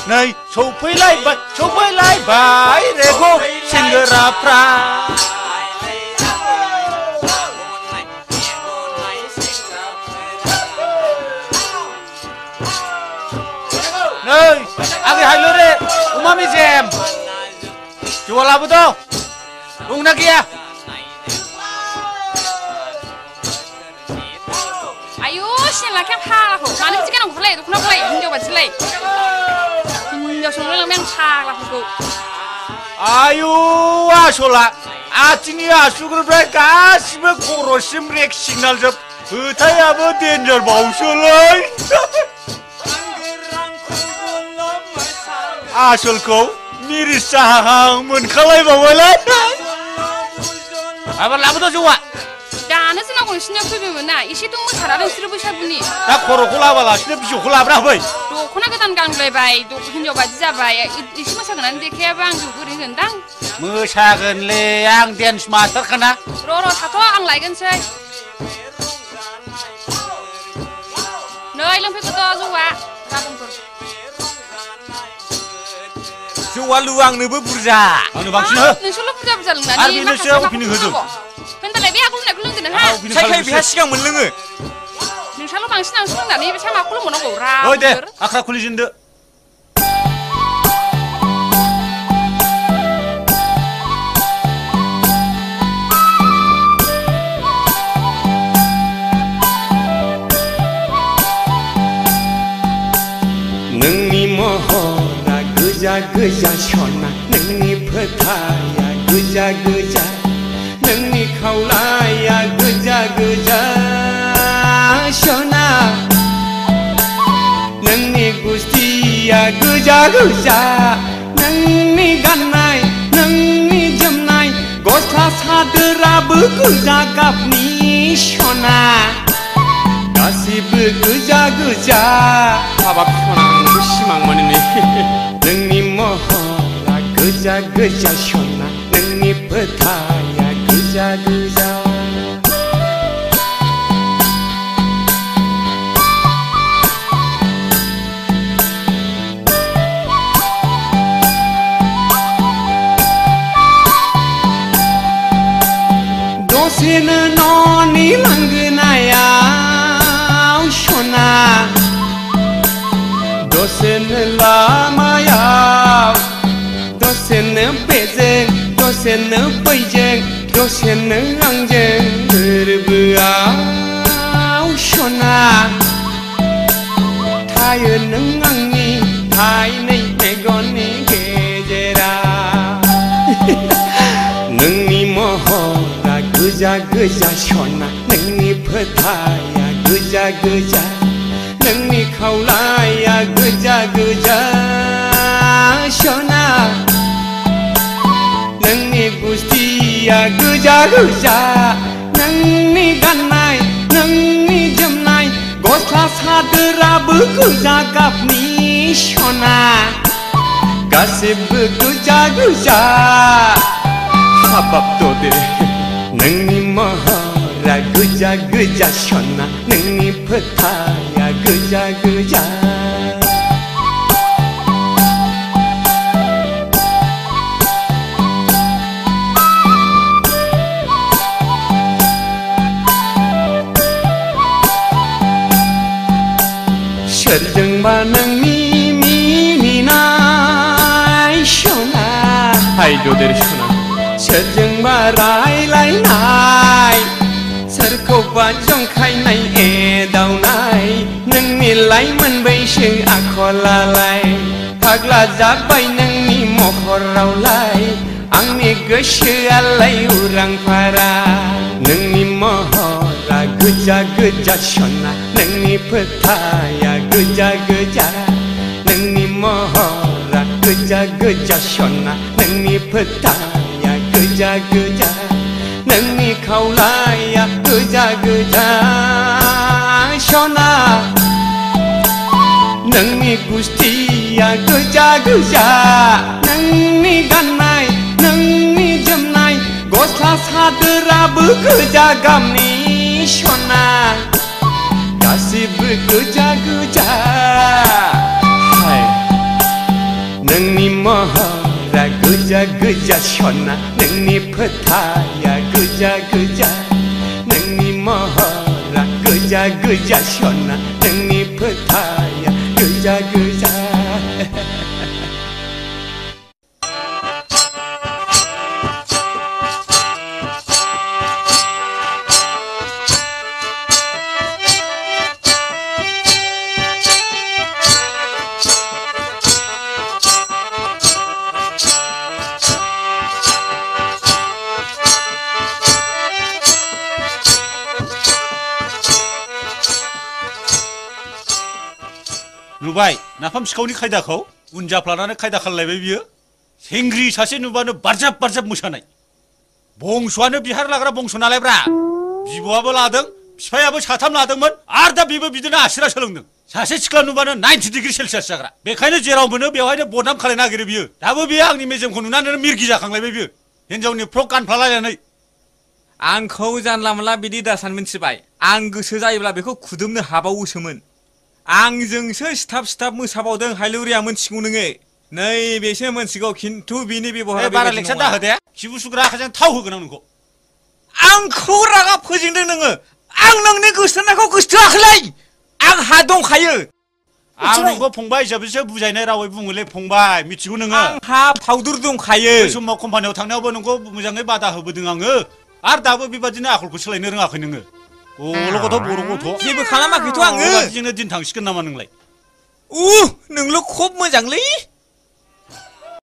नै सौफैलायबाय रेग' सेंग्राफ्रा नै आगे हायलो रे अमा मेजेम जौआ लाबोद' दंना गैया आयु सिनाय लाखाया फाग्लाखौ मानो बिदि गानांगौलाय दख'नाखौलाय हिनजाव बादिलाय हिनजाव संनो लांबाय आं फाग्लाफोरखौ आयु आसला आथिंनि आसुगुरनिफ्राय गासिबो खर'सिम रेग सिगनाल जोब होथायाबो डेन्जार बावसोलै आसलखौ मिरिस जाहां मोनखालायबावबायलाय माबा लाबोद' जौआ दानो जोंनाव नोंसिनियाव फैबायमोन ना एसेथ' मोसारा नोंसोरो बैसागुनि दा खर'खौ लाबालासिनो बिजौखौ लाब्रा होफै दख'ना गोदान गानलायबाय हिनजाव बादि जाबाय एसे मोसागोनानै देखायाबा आं जौ बोरै होगोनदां मोसागोनलै आं डेन्स मास्टारखाना र' थाथ' आं लायगोनसै नै लोंफैगोन जौआ गाबोनफोर जौआ लु आंनोबो बुरजा आंनो बांसिन हो नोंसोरल' बुरजा लोंनानै आरो बेनोसो अफिनिं होदों होनबालाय बे आगोल लोंनायखौ लोंदो नोंहा सायखाय बेहा सिगां मोनलोङो नोंस्राल' बांसिन आंसो लोंनानै बे माखौ लोंबावनांगौ ओइ दे आख्रा खुलिजेनदो नोंनि महरा गोजा गोजा सना नोंनि फोथाया गोजा गोजा नोंनि खावलाया गोजा गोजा सना नोंनि गुस्थिया गोजा गोजा नोंनि गाननाय नोंनि जोमनाय गस्ला सादोराबो गोजा गाबनि सना गासिबो गोजा गोजा हाबाब सना आंबो सिमां मोनो नोंनि महरा गोजा गोजा सना नोंनि फोथाया गोजा गोजा दसेनो न'नि लांगोनायाव सना दसेनो लामायाव दसेनो बेजों दसेनो बैजों दसेनो आंजों गोरबोआव सना थायो नों आंनि थाइनै मेगननि गेजेराव नोंनि महरा गोजा गोजा सना नोंनि फोथाया गोजा गोजा नोंनि खावलाया गोजा गोजा सना नोंनि गुस्थिया गोजा गोजा नोंनि गाननाय नोंनि जोमनाय गस्ला सादोराबो गोजा गाबनि सना गासिबो गोजा गोजा हाबाब ददे नोंनि महरा गोजा गोजा सना नोंनि फोथाया गोजा गोजा सोरजोंबा नोंनि मिनिनाय सना हाय ददेर सना सोरजोंबा रायलायनाय सोरखौबा जंखायनाय एदावनाय नोंनि लाइमोन बैसो आखलालाय फाग्ला जाबाय नोंनि महरावलाय आंनि गोसोआलाय उरां फारा नोंनि महरा गोजा गोजा सना नोंनि फोथाया गोजा गोजा नोंनि महरा गोजा गोजा सना नोंनि फोथाया गोजा गोजा नोंनि खावलाया गोजा गोजा सना नोंनि गुस्थिया गोजा गोजा नोंनि गाननाय नोंनि जोमनाय गस्ला सादोराबो गोजा गाबनि सना गासिबो गोजा गोजा हाय नोंनि महरा गोजा गोजा सना नोंनि फोथाया गोजा गोजा नोंनि महरा गोजा गोजा सना नोंनि फोथाया गोजा गोजा नुबाय नाफाम सिखावनि खायदाखौ उन जाफ्लानानै खायदा खालामलायबाय बियो सेंग्रि सासे नुबानो बारजाब बारजाब मोसानाय बंस'आनो बिहार लाग्रा बंस' नालायब्रा बिब'आबो लादों बिफायाबो साथाम लादोंमोन आरो दा बेबो बिदिनो आसिरा सोलोंदों सासे सिख्ला नुबानो 90 डिग्री सेलसियास जाग्रा बेखायनो जेराव मोनो बेवहायनो बदनाम खालायनो नागिरो बियो दाबो बियो आंनि मेजेमखौ नुनानै मिरगि जाखांलायबाय बियो हिनजावनि फ्रक गानफ्लालायनानै आंखौ जानला मोनला बिदि दासान मिथिबाय आं गोसो जायोब्ला बेखौ खुदुमनो हाबावोसोमोन आंजोंसो सिथाब सिथाब मोसाबावदों हायलुरिया मोनथिगौ नोङो नैबेसो मोनथिगौ खिन्थु बिनि बेबहारा बारा लेक्सार दाहो दे खिबु सुग्रा आखाइजों थाव होगोन आं नोंखौ आंखौ रागा फोजोंदों नोङो आं नोंनि गोसोथोनायखौ गोसोथोआखैलै आंहा दंखायो आं नोंखौ फंबाय हिसाबैसो बुजायनाय रावै बुङोलै फंबाय मिथिगौ नोङो आंहा फाउदुर दंखायो बै समाव कम्पानियाव थांनायावबो नोंखौ मोजाङै बादा होबोदों आङो आरो दाबो बेबादिनो आखलखौ सोलायनो रोङाखै नोङो बर' गथ' बर' गथ' जेबो खालामाखैथ' आङो बेबादिजोंनो दिन थांसिगोन नामा नोंलाय नोंल' खब मोजांलै